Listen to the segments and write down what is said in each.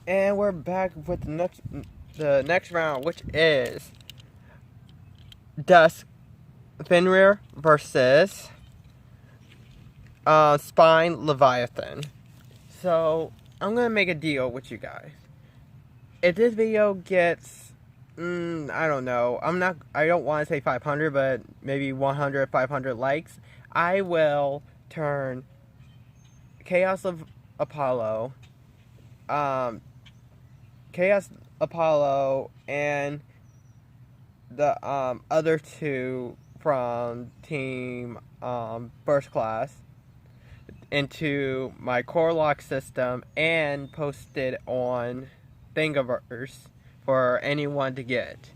And we're back with the next round, which is Dusk Fenrir versus Spine Leviathan. So I'm gonna make a deal with you guys. If this video gets, I don't know. I don't want to say 500, but maybe 100, 500 likes. I will turn Chaos of Apollo, um, Chaos Apollo, and the other two from Team First Class into my core lock system and post it on Thingiverse for anyone to get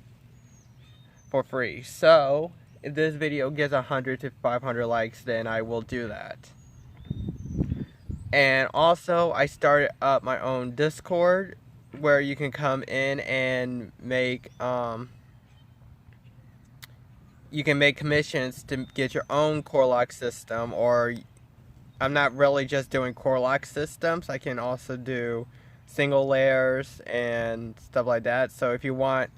for free. So if this video gets 100 to 500 likes, then I will do that. And also, I started up my own Discord where you can come in and make you can make commissions to get your own core lock system. Or I'm not really just doing core lock systems. I can also do single layers and stuff like that. So if you want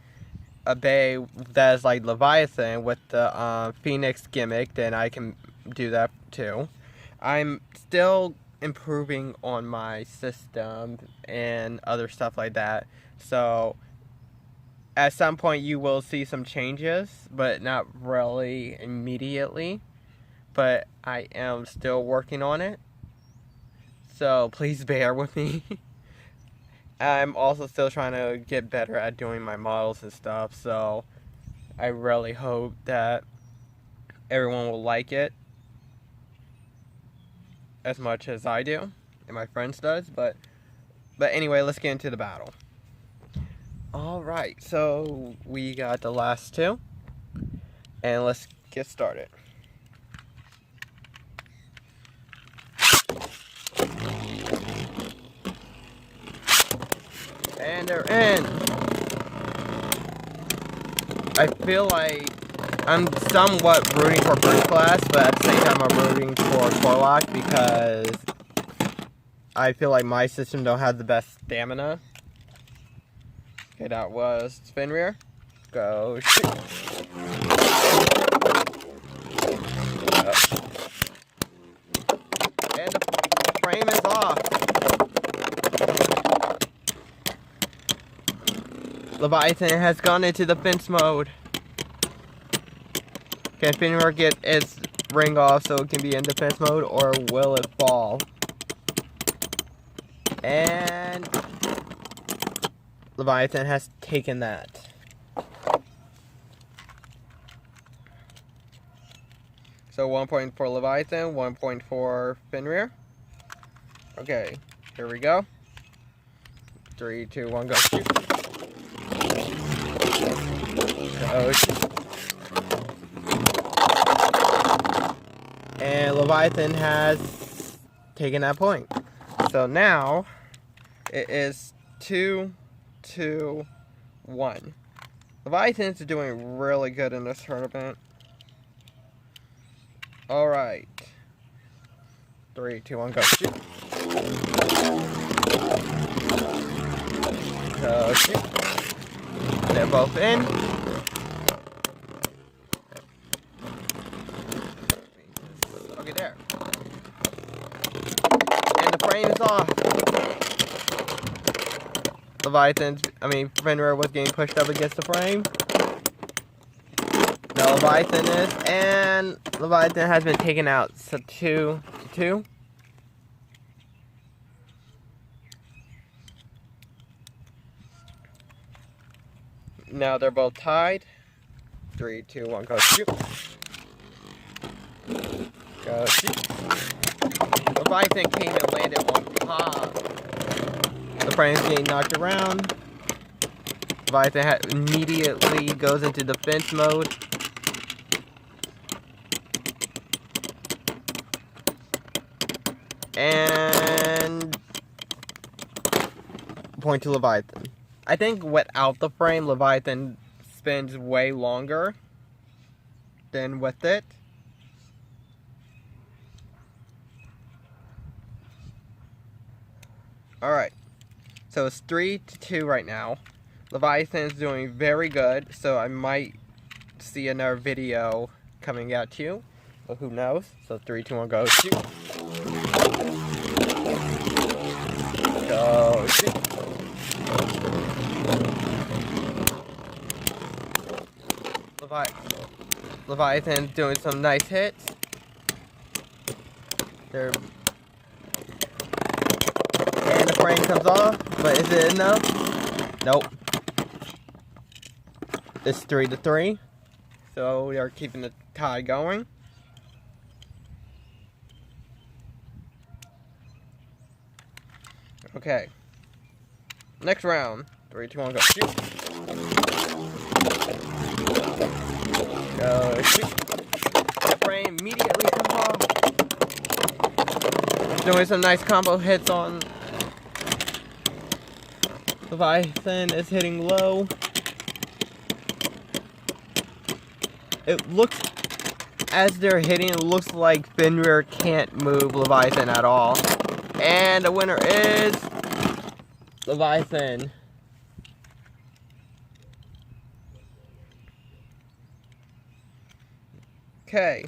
a bay that is like Leviathan with the Phoenix gimmick, then I can do that too. I'm still improving on my system and other stuff like that. So at some point you will see some changes, but not really immediately. But I am still working on it. So please bear with me. I'm also still trying to get better at doing my models and stuff. So I really hope that everyone will like it as much as I do and my friends does. But anyway, let's get into the battle. Alright, so we got the last two, and let's get started. And they're in. I feel like I'm somewhat rooting for First Class, but at the same time I'm rooting for Corlock because I feel like my system don't have the best stamina. Okay, that was Fenrir. Go shoot. And the frame is off. Leviathan has gone into defense mode. Can Fenrir get its ring off so it can be in defense mode, or will it fall? And Leviathan has taken that. So 1 point for Leviathan, 1 point for Fenrir. Okay, here we go. 3, 2, 1, go shoot. Go shoot. And Leviathan has taken that point. So now it is 2, 2, 1. Leviathan's doing really good in this tournament. Alright. 3, 2, 1, go shoot. Go shoot. They're both in. Okay, there. And the frame is off. Fenrir was getting pushed up against the frame. No, Leviathan is, and Leviathan has been taken out. So 2 to 2. Now they're both tied. 3, 2, 1, go shoot. Go shoot. Leviathan came and landed on top. The frame's getting knocked around. Leviathan immediately goes into defense mode. And point to Leviathan. I think without the frame, Leviathan spins way longer than with it. Alright. So it's 3-2 right now. Leviathan's doing very good, so I might see another video coming at you, but who knows? So 3, 2, 1, go shoot. Go shoot. Leviathan's doing some nice hits. And the frame comes off, but is it enough? Nope. It's 3-3. So we are keeping the tie going. Okay. Next round. 3, 2, 1, go. Shoot. Go shoot. The frame immediately comes off. Doing some nice combo hits on Leviathan is hitting low. It looks, as they're hitting, it looks like Fenrir can't move Leviathan at all. And the winner is Leviathan. Okay,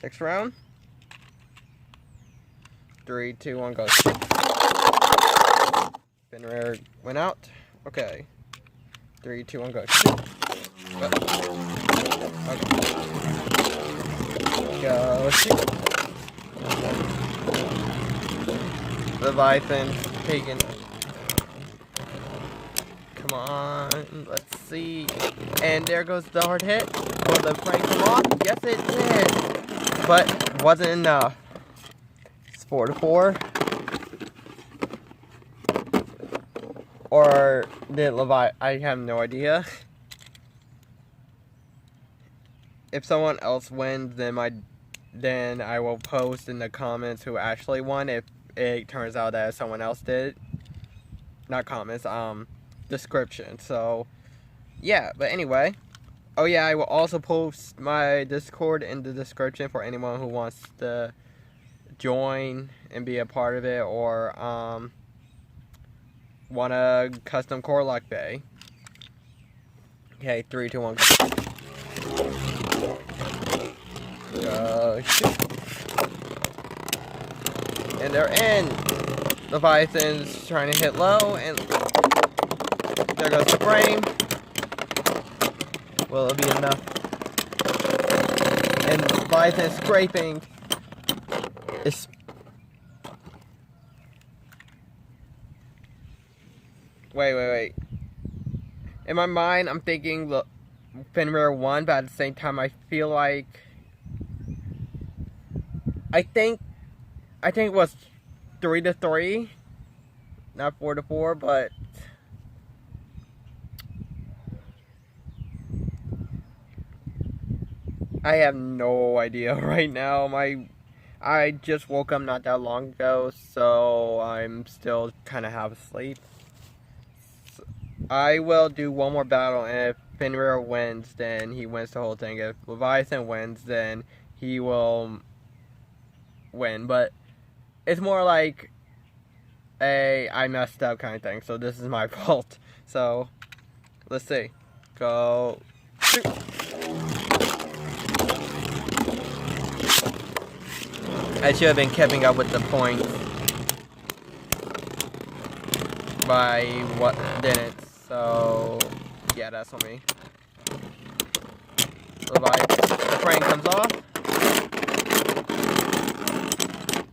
next round. 3, 2, 1, go. Fenrir went out. Okay. 3, 2, 1, go. Okay. Go shoot. Leviathan taking. Come on, let's see. And there goes the hard hit. Will the frame come off? Yes, it did. But wasn't enough. It's 4-4. Or did Levi? I have no idea. If someone else wins, then I will post in the comments who actually won. If it turns out that someone else did, not comments, description. So yeah, but anyway, oh yeah, I will also post my Discord in the description for anyone who wants to join and be a part of it, or want a custom core lock bay. Okay, 3, 2, 1, go. Go shoot. And they're in. Leviathan's trying to hit low, and there goes the frame. Will it be enough? And Leviathan scraping. Wait. In my mind, I'm thinking Fenrir won, but at the same time, I feel like I think it was 3-3, not 4-4, but I have no idea right now. I just woke up not that long ago, so I'm still kind of half asleep. So I will do one more battle, and if Fenrir wins, then he wins the whole thing. If Leviathan wins, then he will win. But it's more like a I messed up kind of thing, so this is my fault. So let's see. Go shoot. I should have been keeping up with the points, but I didn't. So yeah, that's on me. Leviathan, the frame comes off,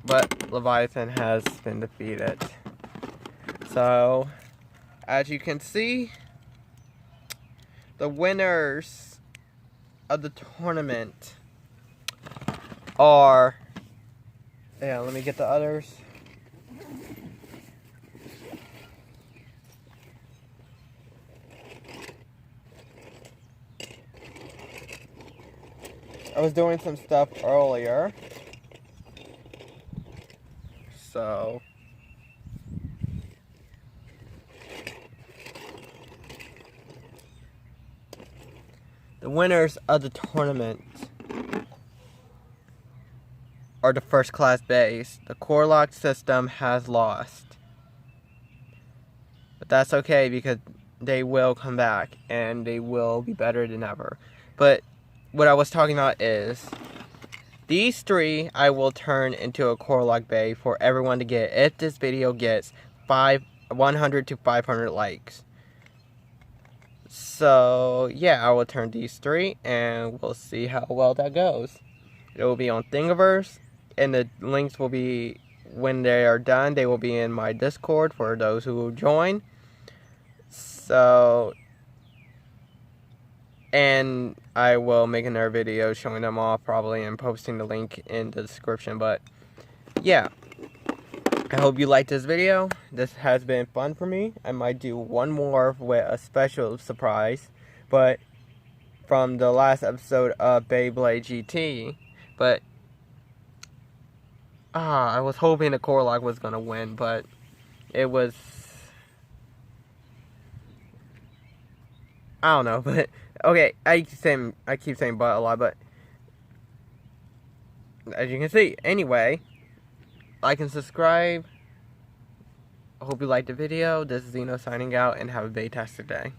but Leviathan has been defeated. So as you can see, the winners of the tournament are, yeah, let me get the others. I was doing some stuff earlier, so the winners of the tournament are the first class bays. The core lock system has lost. But that's okay because they will come back and they will be better than ever. But what I was talking about is these 3 I will turn into a Corlock Bay for everyone to get if this video gets 100 to 500 likes. So yeah, I will turn these 3 and we'll see how well that goes. It will be on Thingiverse, and the links will be, when they are done, they will be in my Discord for those who will join. So, and I will make another video showing them off probably and posting the link in the description. But yeah, I hope you liked this video. This has been fun for me. I might do one more with a special surprise, but from the last episode of Beyblade GT. But I was hoping the Corlock was gonna win, but it was, I don't know. But okay, I keep saying but a lot, but as you can see, anyway, like and subscribe. I hope you liked the video. This is Zeno signing out, and have a fantastic day.